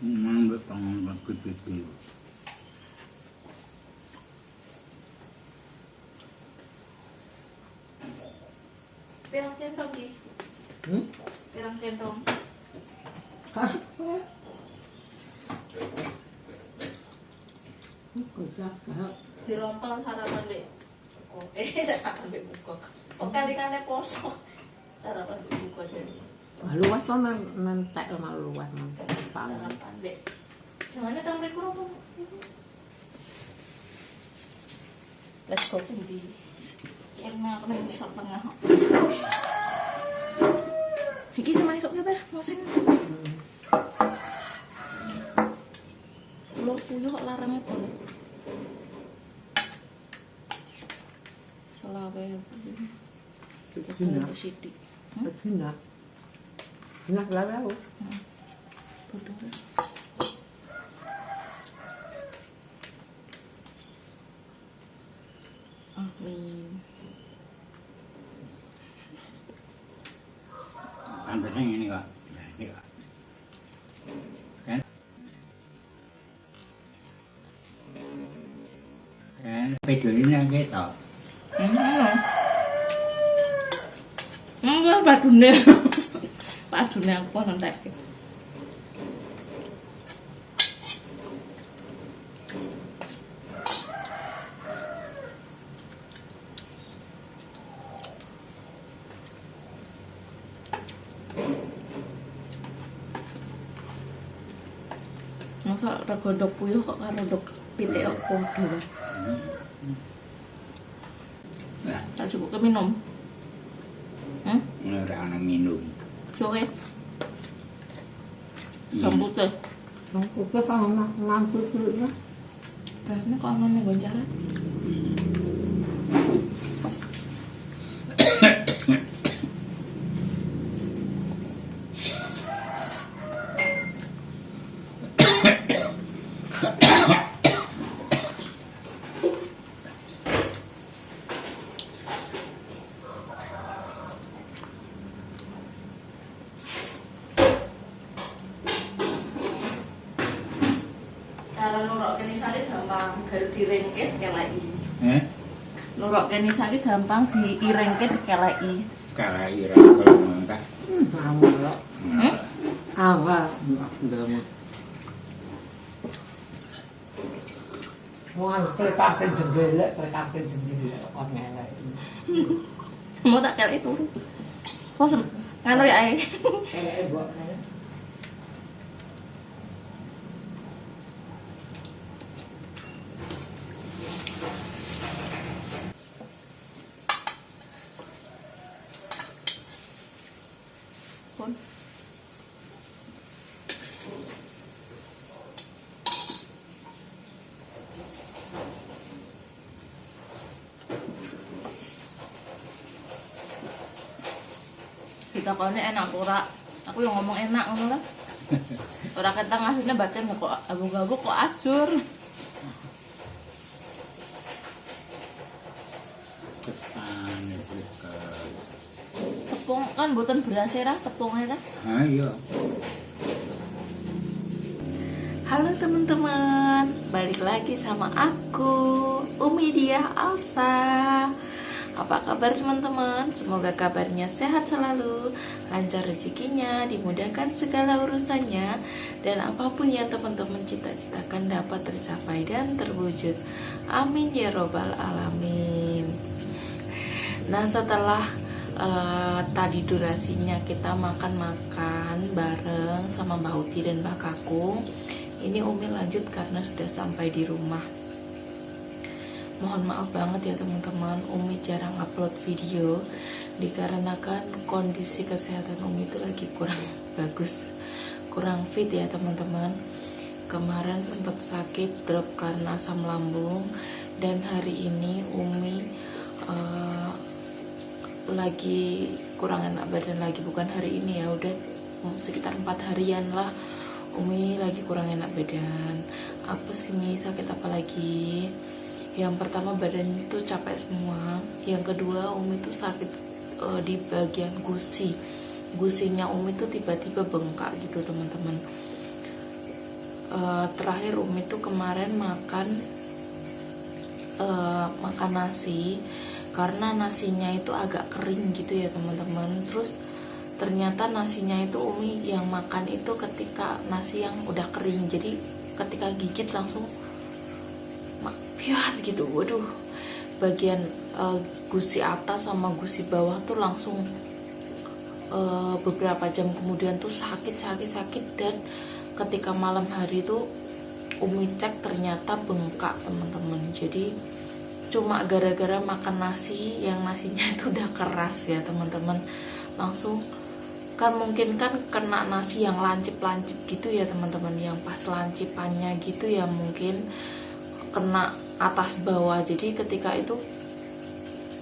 Mang betong gede-gede. Pirang centong di? Pirang centong? Dirompel sarapan deh. Sarapan deh buka. Kok kali-kali poso. Sarapan deh buka jadi. Luas kok mentek lemah luas Sarapan deh. Samanya tang mriku apa? Let's go di. Karena aku nih bisa tengah. Iki sama esok ya, Ber. Mau sing. Lo puyuh kok larang itu. Selawe. Itu sidik. Benar. Enak lawe aku. Betul. Amin. Pantasnya ini kak. Ini kak. Kan? Kan video ini aja tau. Enggak, padune. Padune aku nontek. Masa rego dok puyuh kok karo dok pitik kok podo wae. Tak cukup ke minum. Ora ana minum. Sore. Jambut deh. Aku ke sama ngantuk dulu ya. Bahasnya kok ana ning goncaran. Cara nurokke nisake gampang, gar direngket keleki. Nurokke nisake gampang diirengke dikeleki. Kalai ra kalau mangkat. Awal. Awal. Ndang. Wong klekake jembelek kok ngelek. Mau tak keleki turu. Kok ngono ya ae. Eleke mbok. Pun. Ditakoni enak ora? Aku yang ngomong enak ngono lah. Ora ketang asline badan kok abu-abu kok ajur. Ketan itu. Tepung kan mboten beras ra, tepungnya ra. Ah iya. Halo teman-teman, balik lagi sama aku, Umi Diah Alsa. Apa kabar teman-teman? Semoga kabarnya sehat selalu, lancar rezekinya, dimudahkan segala urusannya, dan apapun yang teman-teman cita-citakan dapat tercapai dan terwujud. Amin ya robbal alamin. Nah, setelah tadi durasinya kita makan-makan bareng sama Mbak Uti dan Mbak Kakung, ini Umi lanjut karena sudah sampai di rumah. Mohon maaf banget ya teman-teman, Umi jarang upload video dikarenakan kondisi kesehatan Umi itu lagi kurang bagus, kurang fit ya teman-teman. Kemarin sempat sakit drop karena asam lambung, dan hari ini Umi lagi kurang enak badan lagi. Bukan hari ini ya, udah sekitar 4 harian lah Umi lagi kurang enak badan. Apa sih Mi, sakit apa lagi? Yang pertama badan itu capek semua. Yang kedua Umi tuh sakit di bagian gusinya Umi tuh tiba-tiba bengkak gitu teman-teman. Terakhir Umi tuh kemarin makan nasi, karena nasinya itu agak kering gitu ya teman-teman. Terus ternyata nasinya itu Umi yang makan itu ketika nasi yang udah kering, jadi ketika gigit langsung biar gitu. Waduh, bagian gusi atas sama gusi bawah tuh langsung beberapa jam kemudian tuh sakit. Dan ketika malam hari tuh Umi cek ternyata bengkak teman-teman. Jadi cuma gara-gara makan nasi yang nasinya itu udah keras ya teman-teman, langsung kan mungkin kan kena nasi yang lancip-lancip gitu ya teman-teman, yang pas lancipannya gitu ya mungkin kena atas bawah. Jadi ketika itu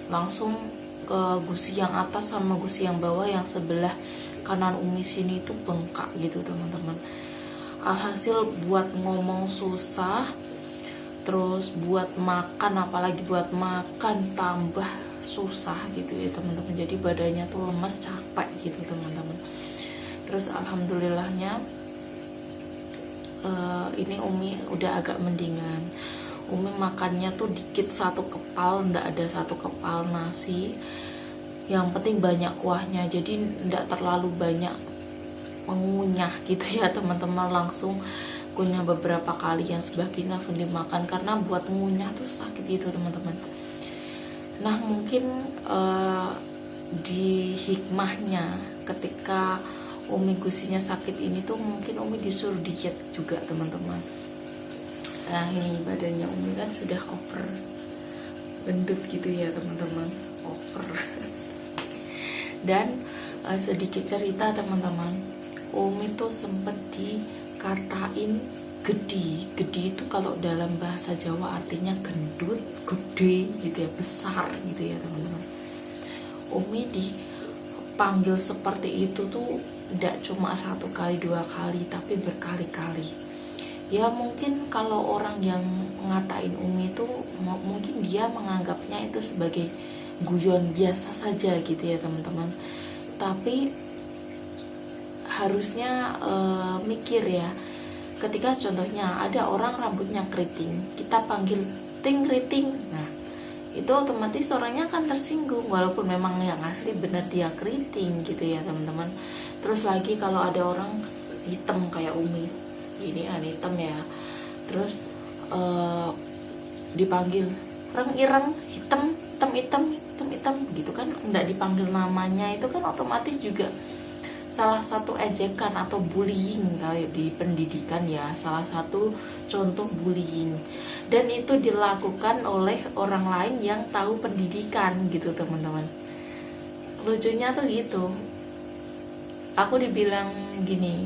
langsung ke gusi yang atas sama gusi yang bawah yang sebelah kanan Umi sini itu bengkak gitu teman-teman. Alhasil buat ngomong susah, terus buat makan, apalagi buat makan tambah susah gitu ya teman-teman. Jadi badannya tuh lemas, capek gitu teman-teman. Terus alhamdulillahnya ini Umi udah agak mendingan. Umi makannya tuh dikit, satu kepal, ndak ada satu kepal nasi, yang penting banyak kuahnya, jadi ndak terlalu banyak mengunyah gitu ya teman-teman. Langsung kunyah beberapa kali, yang sebelah kiri langsung dimakan, karena buat ngunyah tuh sakit gitu teman-teman. Nah mungkin di hikmahnya ketika Umi gusinya sakit ini tuh mungkin Umi disuruh diet juga teman-teman. Nah ini badannya Umi kan sudah over gendut gitu ya teman-teman, over. Dan sedikit cerita teman-teman, Umi tuh sempet dikatain gede itu kalau dalam bahasa Jawa artinya gendut, gede gitu ya, besar gitu ya teman-teman. Umi dipanggil seperti itu tuh tidak cuma 1 kali 2 kali, tapi berkali-kali. Ya mungkin kalau orang yang ngatain Umi itu mungkin dia menganggapnya itu sebagai guyon biasa saja gitu ya teman-teman. Tapi harusnya mikir ya, ketika contohnya ada orang rambutnya keriting, kita panggil ting keriting, nah itu otomatis orangnya akan tersinggung, walaupun memang yang asli benar dia keriting gitu ya teman-teman. Terus lagi kalau ada orang hitam kayak Umi ini, hitam ya, terus dipanggil reng ireng, hitam gitu kan, nggak dipanggil namanya, itu kan otomatis juga salah satu ejekan atau bullying kayak di pendidikan ya, salah satu contoh bullying. Dan itu dilakukan oleh orang lain yang tahu pendidikan gitu teman-teman. Lucunya tuh gitu, aku dibilang gini,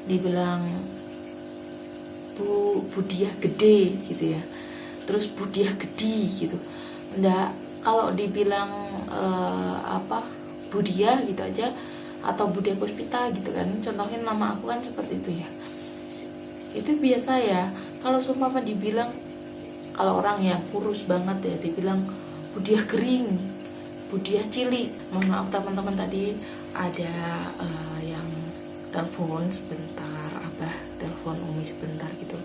dibilang Budiah gede gitu ya, terus Budiah gede gitu. Nggak, kalau dibilang Budiah gitu aja, atau Budiah Puspita gitu kan, contohin nama aku kan seperti itu ya, itu biasa ya. Kalau seumpama dibilang, kalau orang yang kurus banget ya dibilang Budiah kering, Budiah cili. Mohon maaf teman-teman, tadi ada yang telepon sebentar, Abah telepon Umi sebentar gitu.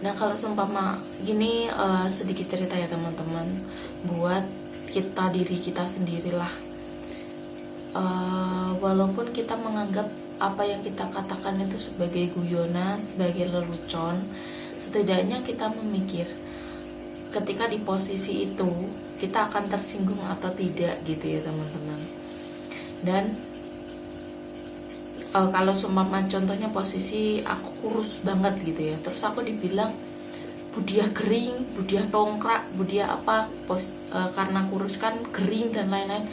Nah kalau seumpama gini, sedikit cerita ya teman-teman, buat kita, diri kita sendirilah. Walaupun kita menganggap apa yang kita katakan itu sebagai guyonan, sebagai lelucon, setidaknya kita memikir ketika di posisi itu kita akan tersinggung atau tidak gitu ya teman-teman. Dan kalau seumpama contohnya posisi aku kurus banget gitu ya, terus aku dibilang Budiah kering, Budiah tongkrak, Budiah apa, karena kurus kan kering dan lain-lain.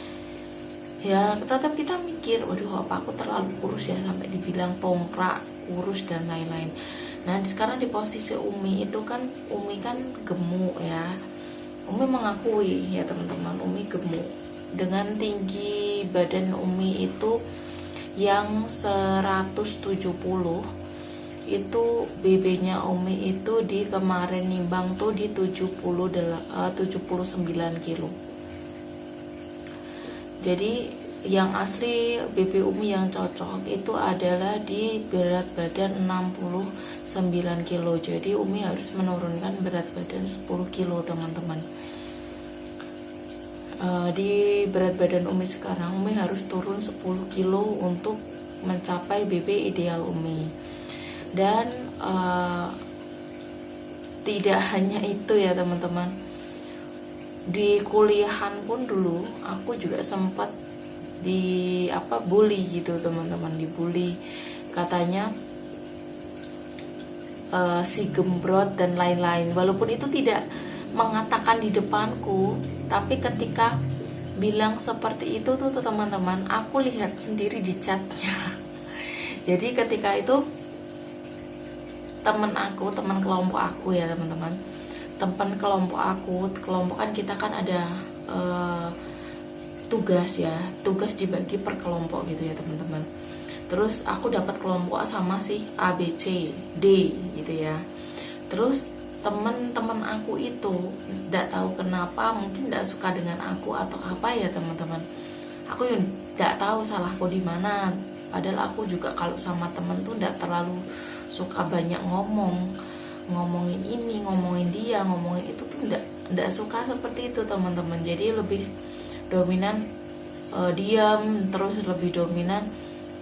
Ya tetap kita mikir, waduh apa aku terlalu kurus ya sampai dibilang tongkrak, kurus dan lain-lain. Nah sekarang di posisi Umi itu kan, Umi kan gemuk ya, Umi mengakui ya teman-teman, Umi gemuk. dengan tinggi badan Umi itu yang 170, itu BB-nya Umi itu di kemarin nimbang tuh di 79 kilo. Jadi yang asli BB Umi yang cocok itu adalah di berat badan 69 kilo. Jadi Umi harus menurunkan berat badan 10 kilo teman-teman. Di berat badan Umi sekarang Umi harus turun 10 kilo untuk mencapai BB ideal Umi. Dan tidak hanya itu ya teman-teman, di kuliahan pun dulu aku juga sempat bully gitu teman-teman, dibully katanya si gembrot dan lain-lain. Walaupun itu tidak mengatakan di depanku, tapi ketika bilang seperti itu tuh teman-teman, aku lihat sendiri di chatnya. Jadi ketika itu teman kelompok aku ya teman-teman, teman kelompok aku, kelompok kan kita kan ada tugas dibagi per kelompok gitu ya teman-teman. Terus aku dapat kelompok sama si A, B, C, D gitu ya. Terus teman-teman aku itu tidak tahu kenapa, mungkin tidak suka dengan aku atau apa ya teman-teman. Aku yang tidak tahu salahku di mana. Padahal aku juga kalau sama temen tuh tidak terlalu suka banyak ngomongin ini, ngomongin dia, ngomongin itu tuh tidak suka seperti itu teman-teman. Jadi lebih dominan diam, terus lebih dominan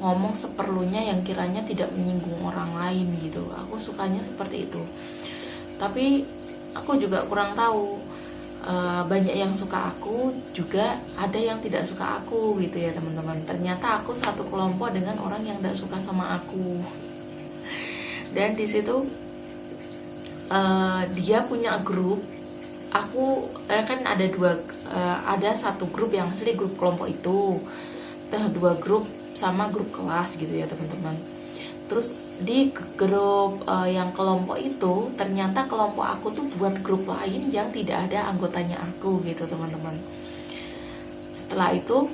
ngomong seperlunya yang kiranya tidak menyinggung orang lain gitu. Aku sukanya seperti itu. Tapi aku juga kurang tahu, banyak yang suka aku, juga ada yang tidak suka aku gitu ya teman-teman. Ternyata aku satu kelompok dengan orang yang tidak suka sama aku. Dan di situ dia punya grup. Aku kan ada ada satu grup yang asli grup kelompok itu, dua grup sama grup kelas gitu ya teman-teman. Terus di grup yang kelompok itu ternyata kelompok aku tuh buat grup lain yang tidak ada anggotanya aku gitu teman-teman. Setelah itu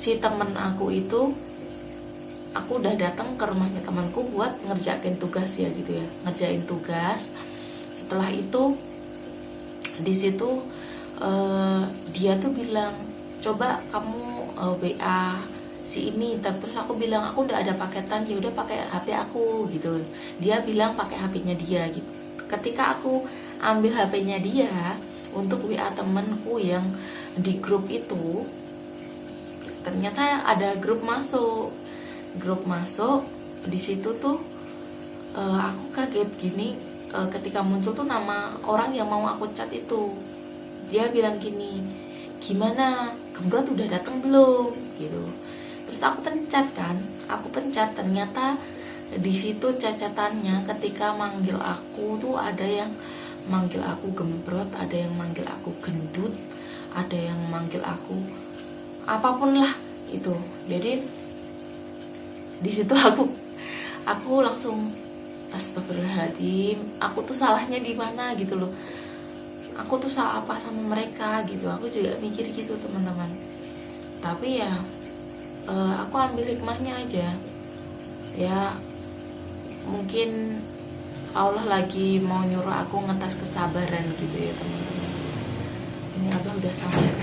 si temen aku itu, aku udah datang ke rumahnya temanku buat ngerjain tugas ya gitu ya, ngerjain tugas. Setelah itu di situ dia tuh bilang, coba kamu WA si ini. Terus aku bilang aku udah ada paketan, ya udah pakai HP aku gitu. Dia bilang pakai HP-nya dia gitu. Ketika aku ambil HP-nya dia untuk WA temenku yang di grup itu, ternyata ada grup masuk di situ tuh. Aku kaget gini, ketika muncul tuh nama orang yang mau aku chat itu. Dia bilang gini, gimana, Gembrot udah datang belum gitu. Terus aku pencet, ternyata di situ cacatannya ketika manggil aku tuh ada yang manggil aku Gembrot, ada yang manggil aku gendut, ada yang manggil aku apapun lah itu. Jadi di situ aku langsung astagfirullahaladzim, aku tuh salahnya di mana gitu loh, aku tuh salah apa sama mereka gitu. Aku juga mikir gitu teman-teman. Tapi ya aku ambil hikmahnya aja ya, mungkin Allah lagi mau nyuruh aku ngetes kesabaran gitu ya teman-teman. Ini Abah udah sampai.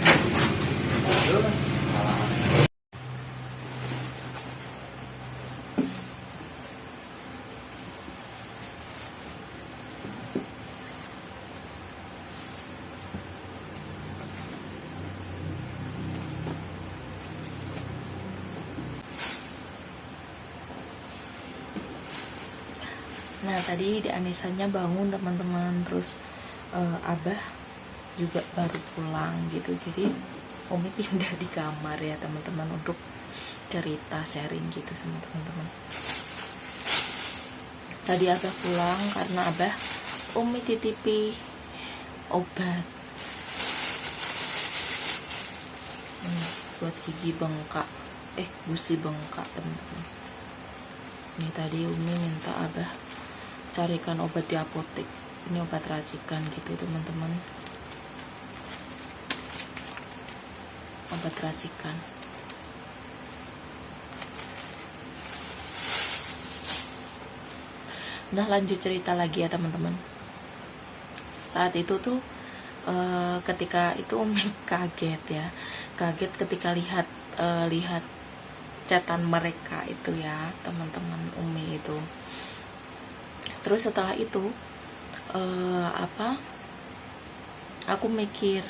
Nah tadi di Anisanya bangun teman-teman, terus Abah juga baru pulang gitu. Jadi Umi pindah di kamar ya teman-teman untuk cerita sharing gitu sama teman-teman. Tadi Abah pulang karena Abah Umi titipi obat buat gigi bengkak, gusi bengkak teman-teman. Ini tadi Umi minta Abah carikan obat di apotek. Ini obat racikan gitu teman-teman. obat racikan. Nah, lanjut cerita lagi ya teman-teman. Saat itu tuh ketika itu Umi kaget ya, kaget ketika lihat chatan mereka itu ya teman-teman Umi itu. Terus setelah itu aku mikir,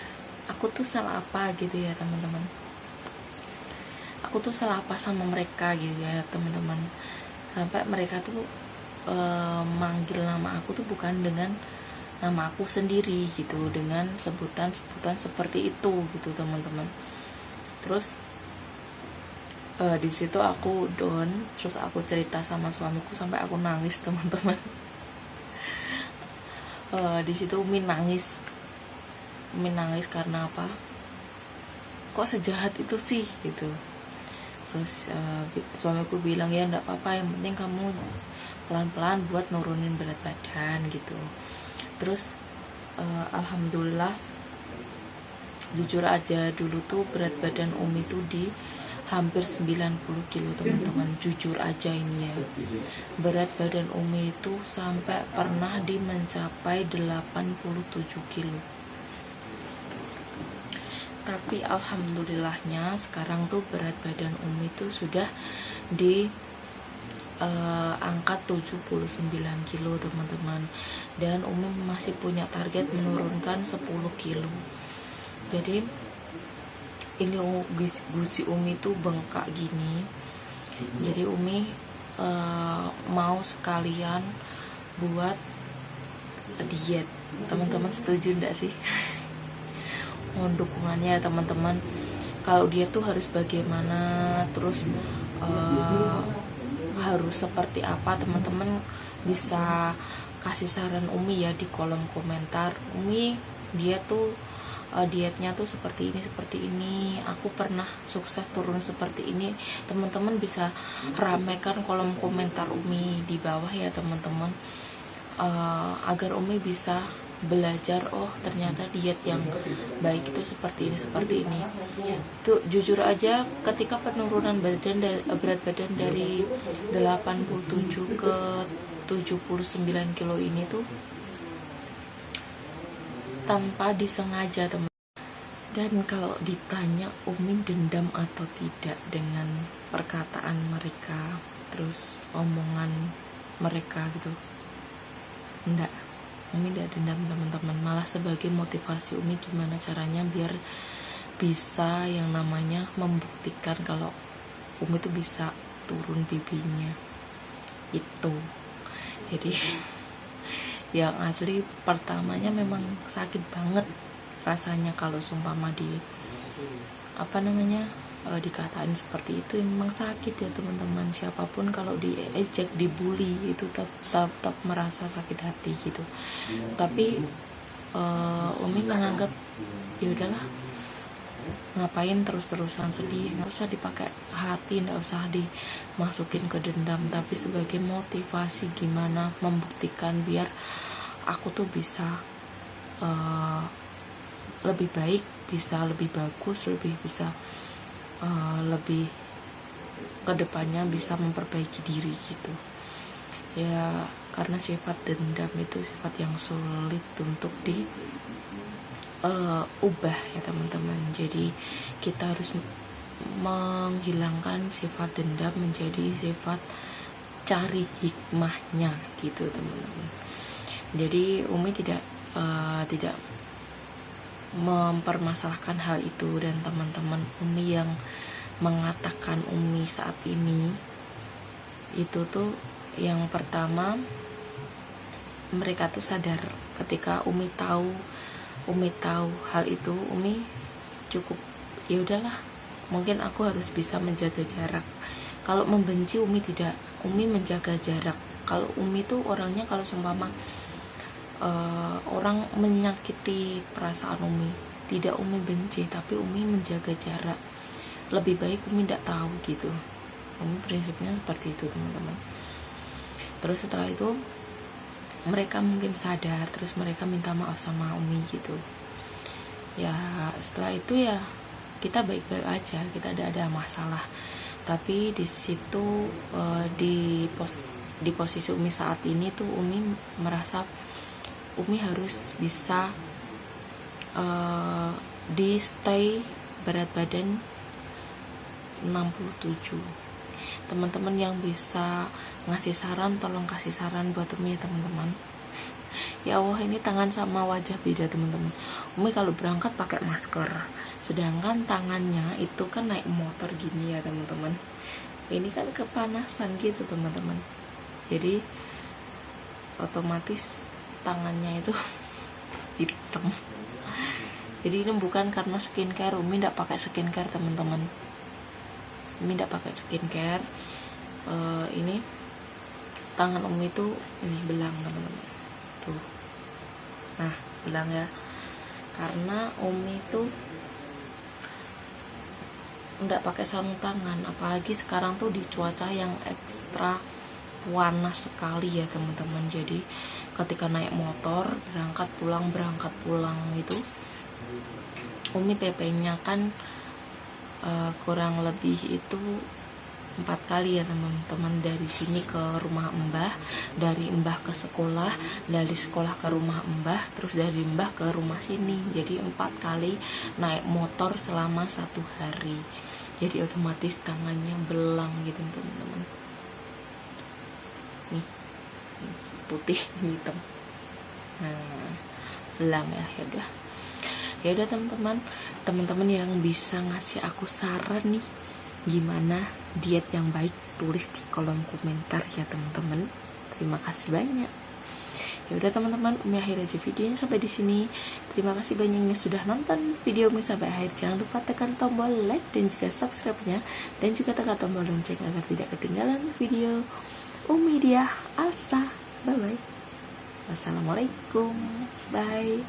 aku tuh salah apa gitu ya teman-teman, aku tuh salah apa sama mereka gitu ya teman-teman, sampai mereka tuh manggil nama aku tuh bukan dengan nama aku sendiri gitu, dengan sebutan seperti itu gitu teman-teman. Terus di situ aku down, terus aku cerita sama suamiku sampai aku nangis teman-teman. Di situ Umi nangis karena apa? Kok sejahat itu sih gitu. Terus suamiku bilang ya enggak apa-apa, yang penting kamu pelan-pelan buat nurunin berat badan gitu. Terus alhamdulillah, jujur aja dulu tuh berat badan Umi tuh di hampir 90 kilo teman-teman. Jujur aja ini ya, berat badan Umi itu sampai pernah mencapai 87 kilo. Tapi alhamdulillahnya sekarang tuh berat badan Umi tuh sudah di angka 79 kilo teman-teman. Dan Umi masih punya target menurunkan 10 kilo. Jadi ini gusi Umi tuh bengkak gini. Jadi Umi mau sekalian buat diet. Teman-teman setuju enggak sih? Mohon dukungannya teman-teman. Kalau diet tuh harus bagaimana, terus harus seperti apa, teman-teman bisa kasih saran Umi ya di kolom komentar. Umi dia tuh dietnya tuh seperti ini, aku pernah sukses turun seperti ini. Teman-teman bisa ramekan kolom komentar Umi di bawah ya teman-teman, agar Umi bisa belajar, oh ternyata diet yang baik itu seperti ini. Tuh jujur aja, ketika penurunan berat badan dari 87 ke 79 kilo ini tuh tanpa disengaja teman. Dan kalau ditanya Umi dendam atau tidak dengan perkataan mereka, terus omongan mereka gitu, enggak, Umi tidak dendam teman-teman. Malah sebagai motivasi Umi gimana caranya biar bisa yang namanya membuktikan kalau Umi tuh bisa turun bibinya itu. Jadi yang asli pertamanya memang sakit banget rasanya kalau sumpama dikatain seperti itu. Memang sakit ya teman-teman. Siapapun kalau diejek, dibully itu tetap merasa sakit hati gitu. Tapi Umi menganggap ya udahlah, ngapain terus-terusan sedih, nggak usah dipakai hati, nggak usah dimasukin ke dendam, tapi sebagai motivasi gimana membuktikan biar aku tuh bisa lebih baik, bisa lebih bagus, lebih kedepannya bisa memperbaiki diri gitu ya. Karena sifat dendam itu sifat yang sulit untuk ubah ya teman-teman. Jadi kita harus menghilangkan sifat dendam menjadi sifat cari hikmahnya gitu teman-teman. Jadi Umi tidak mempermasalahkan hal itu. Dan teman-teman Umi yang mengatakan Umi saat ini itu tuh yang pertama, mereka tuh sadar ketika Umi tahu hal itu. Umi cukup ya udahlah, mungkin aku harus bisa menjaga jarak. Kalau membenci Umi tidak, Umi menjaga jarak. Kalau Umi tuh orangnya kalau seumpama orang menyakiti perasaan Umi, tidak Umi benci, tapi Umi menjaga jarak. Lebih baik Umi tidak tahu gitu. Umi prinsipnya seperti itu teman-teman. Terus setelah itu mereka mungkin sadar, terus mereka minta maaf sama Umi gitu ya. Setelah itu ya kita baik-baik aja, kita tidak ada masalah. Tapi di situ di posisi Umi saat ini tuh Umi merasa Umi harus bisa di stay berat badan 67. Teman-teman yang bisa ngasih saran, tolong kasih saran buat Umi ya teman-teman. Ya Allah, ini tangan sama wajah beda teman-teman. Umi kalau berangkat pakai masker, sedangkan tangannya itu kan naik motor gini ya teman-teman. Ini kan kepanasan gitu teman-teman, jadi otomatis tangannya itu hitam. Jadi ini bukan karena skincare, Umi tidak pakai skincare teman-teman. Umi tidak pakai skincare. Ini tangan Umi itu ini belang teman-teman. Tuh, nah belang ya, karena Umi itu nggak pakai sarung tangan, apalagi sekarang tuh di cuaca yang ekstra panas sekali ya teman-teman. Jadi ketika naik motor berangkat pulang itu Umi PP-nya kan kurang lebih itu 4 kali ya teman-teman, dari sini ke rumah Mbah, dari Mbah ke sekolah, dari sekolah ke rumah Mbah, terus dari Mbah ke rumah sini. Jadi 4 kali naik motor selama 1 hari. Jadi otomatis tangannya belang gitu teman-teman. Nih putih hitam, nah belang ya udah teman-teman yang bisa ngasih aku saran nih gimana diet yang baik, tulis di kolom komentar ya teman-teman. Terima kasih banyak. Ya udah teman-teman, Umi akhir aja videonya sampai di sini. Terima kasih banyak yang sudah nonton video Umi sampai akhir. Jangan lupa tekan tombol like dan juga subscribe-nya, dan juga tekan tombol lonceng agar tidak ketinggalan video Umi Diah Alsa. Bye bye. Wassalamualaikum. Bye.